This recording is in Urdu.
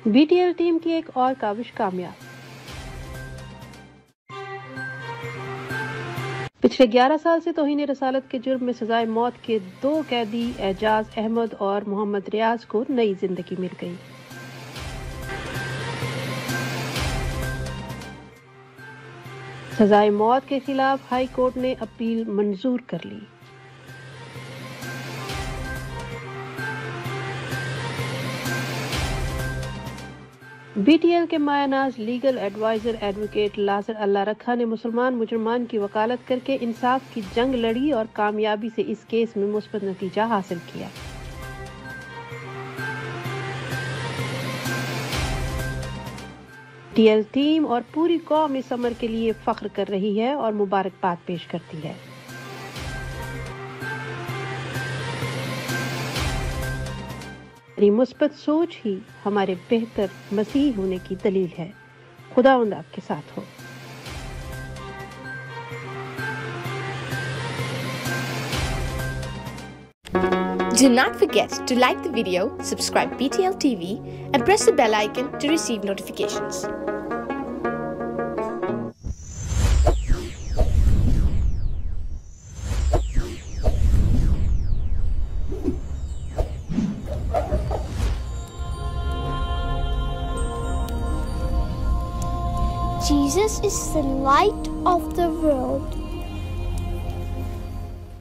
بی ٹی ایل ٹیم کی ایک اور کاوش کامیاب۔ پچھلے 11 سال سے توہین رسالت کے جرم میں سزائے موت کے 2 قیدی اعجاز احمد اور محمد ریاض کو نئی زندگی مل گئی۔ سزائے موت کے خلاف ہائی کورٹ نے اپیل منظور کر لی۔ بی ٹی ایل کے مایہ ناز لیگل ایڈوائزر ایڈوکیٹ لازر اللہ رکھا نے مسلمان مجرمان کی وکالت کر کے انصاف کی جنگ لڑی اور کامیابی سے اس کیس میں مثبت نتیجہ حاصل کیا۔ بی ٹی ایل ٹیم اور پوری قوم اس امر کے لیے فخر کر رہی ہے اور مبارکباد پیش کرتی ہے۔ ہماری مثبت سوچ ہی ہمارے بہتر مسیحی ہونے کی دلیل ہے۔ خداوند آپ کے ساتھ ہو۔ Do not forget to like the video, subscribe BTL TV, and press the bell icon to receive notifications. Jesus is the light of the world.